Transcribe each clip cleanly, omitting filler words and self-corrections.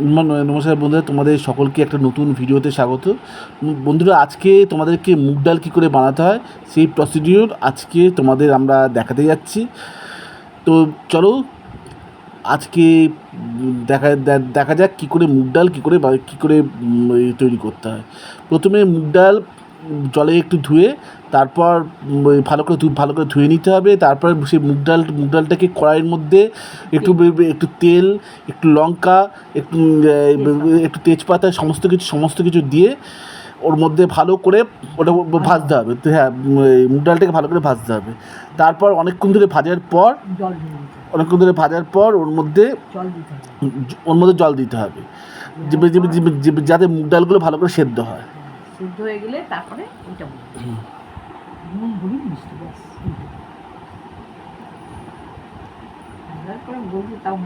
নমস্কার বন্ধুরা, তোমাদের সকলকে একটা নতুন ভিডিওতে স্বাগত। বন্ধুরা, আজকে তোমাদেরকে মুগ ডাল কী করে বানাতে হয় সেই প্রসিডিওর আজকে তোমাদের আমরা দেখাতে যাচ্ছি। তো চলো আজকে দেখা যাক কী করে মুগ ডাল কী করে তৈরি করতে হয়। প্রথমে মুগ ডাল জলে একটু ধুয়ে তারপর ভালো করে ধুয়ে নিতে হবে। তারপর সেই মুগ ডালটাকে কড়াইয়ের মধ্যে একটু তেল, একটু লঙ্কা, একটু তেজপাতা, সমস্ত কিছু দিয়ে ওর মধ্যে ভালো করে ওটা ভাজতে হবে। তো হ্যাঁ, মুগ ডালটাকে ভালো করে ভাজতে হবে। তারপর অনেকক্ষণ ধরে ভাজার পর ওর মধ্যে জল দিতে হবে, যাতে মুগ ডালগুলো ভালো করে সেদ্ধ হয়। সিদ্ধ হয়ে গেলে তারপরে ওইটা নুন হলুদ মিষ্টি ব্যাস। তারপরে বলবো তাও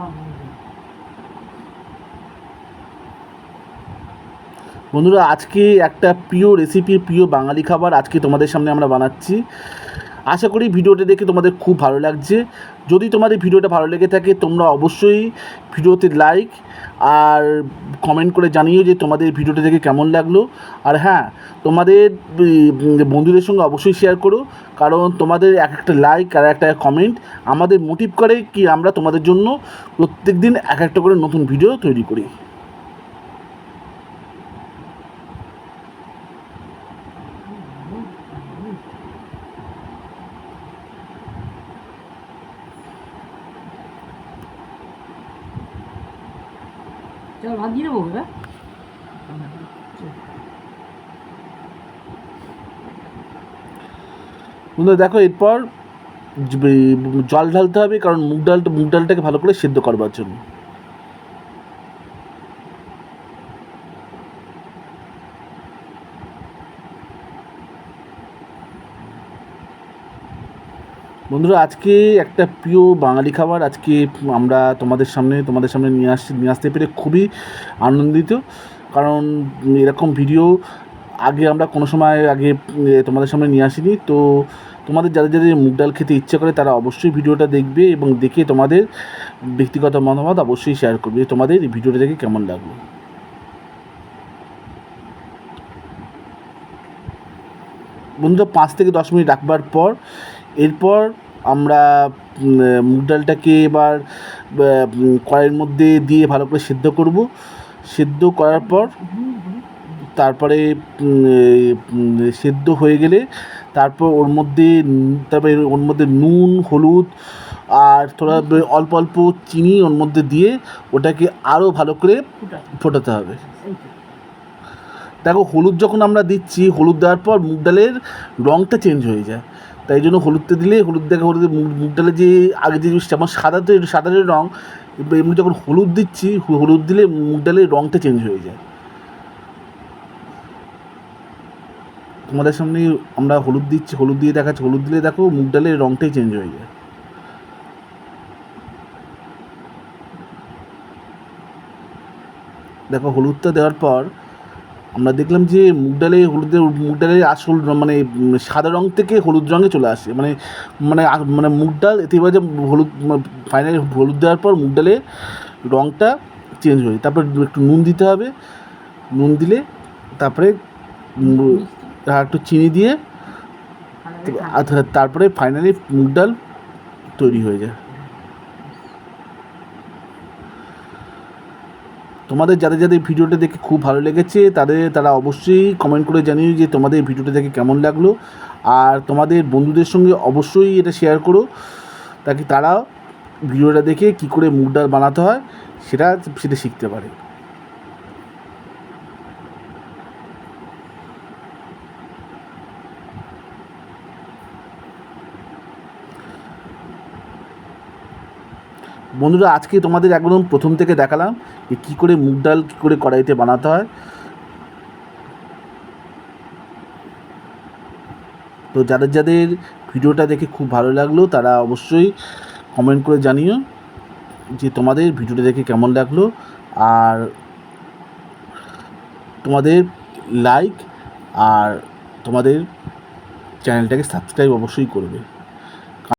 বন্ধুরা, আজকে একটা প্রিয় রেসিপি, প্রিয় বাঙালি খাবার আজকে তোমাদের সামনে আমরা বানাচ্ছি। আশা করি ভিডিওটা দেখে তোমাদের খুব ভালো লাগছে। যদি তোমাদের ভিডিওটা ভালো লেগে থাকে তোমরা অবশ্যই ভিডিওতে লাইক আর কমেন্ট করে জানিও যে তোমাদের ভিডিওটা দেখে কেমন লাগলো। আর হ্যাঁ, তোমাদের বন্ধুদের সঙ্গে অবশ্যই শেয়ার করো, কারণ তোমাদের এক একটা লাইক আর একটা কমেন্ট আমাদের মোটিভ করে কি আমরা তোমাদের জন্য প্রত্যেক দিন এক একটা করে নতুন ভিডিও তৈরি করি। চল ভাত দিয়ে দেবো। বন্ধুরা দেখো, এরপর জল ঢালতে হবে, কারণ মুগ ডালটাকে ভালো করে সেদ্ধ করবার জন্য। বন্ধুরা, আজকে একটা প্রিয় বাঙালি খাবার আজকে আমরা তোমাদের সামনে নিয়ে আসতে পেরে খুবই আনন্দিত, কারণ এরকম ভিডিও আগে আমরা কোনো সময় আগে তোমাদের সামনে নিয়ে আসিনি। তো তোমাদের যাদের মুগ ডাল খেতে ইচ্ছে করে তারা অবশ্যই ভিডিওটা দেখবে এবং দেখে তোমাদের ব্যক্তিগত মতামত অবশ্যই শেয়ার করবে তোমাদের এই ভিডিওটা দেখে কেমন লাগলো। বন্ধুরা, 5 থেকে 10 মিনিট রাখবার পর এরপর আমরা মুগ ডালটাকে এবার কড়াইয়ের মধ্যে দিয়ে ভালো করে সেদ্ধ করব। সেদ্ধ করার পর তারপরে সেদ্ধ হয়ে গেলে তারপর ওর মধ্যে নুন, হলুদ আর থোড়া অল্প অল্প চিনি ওর মধ্যে দিয়ে ওটাকে আরও ভালো করে ফোটাতে হবে। দেখো, হলুদ যখন আমরা দিচ্ছি, হলুদ দেওয়ার পর মুগ ডালের রঙটা চেঞ্জ হয়ে যায়, তাই জন্য হলুদটা দিলে মুগ ডালে যে আগে যে যেমন সাদাতে রঙ, এমনি যখন হলুদ দিচ্ছি, হলুদ দিলে মুগ ডালের রঙটা চেঞ্জ হয়ে যায়। তোমাদের সামনে আমরা হলুদ দিচ্ছি, হলুদ দিয়ে দেখাচ্ছি, হলুদ দিলে দেখো মুগ ডালের রঙটাই চেঞ্জ হয়ে যায়। দেখো, হলুদটা দেওয়ার পর আমরা দেখলাম যে মুগ ডালের আসল মানে সাদা রঙ থেকে হলুদ রঙে চলে আসে, মানে মানে মানে মুগ ডাল এতে এবার যে ফাইনালি হলুদ দেওয়ার পর মুগ ডালের রঙটা চেঞ্জ হয়ে, তারপর একটু নুন দিতে হবে। নুন দিলে তারপরে একটু চিনি দিয়ে তারপরে ফাইনালি মুগ ডাল তৈরি হয়ে যায়। তোমাদের যাদের ভিডিওটা দেখে খুব ভালো লেগেছে তারা অবশ্যই কমেন্ট করে জানিও যে তোমাদের ভিডিওটা দেখে কেমন লাগলো। আর তোমাদের বন্ধুদের সঙ্গে অবশ্যই এটা শেয়ার করো, তাকে তারা ভিডিওটা দেখে কী করে মুগ ডাল বানাতে হয় সেটা শিখতে পারে। বন্ধুরা, আজকে তোমাদের একদম প্রথম থেকে দেখালাম যে কী করে মুগ ডাল কী করে কড়াইতে বানাতে হয়। তো যাদের ভিডিওটা দেখে খুব ভালো লাগলো তারা অবশ্যই কমেন্ট করে জানিও যে তোমাদের ভিডিওটা দেখে কেমন লাগলো, আর তোমাদের লাইক আর তোমাদের চ্যানেলটাকে সাবস্ক্রাইব অবশ্যই করবে।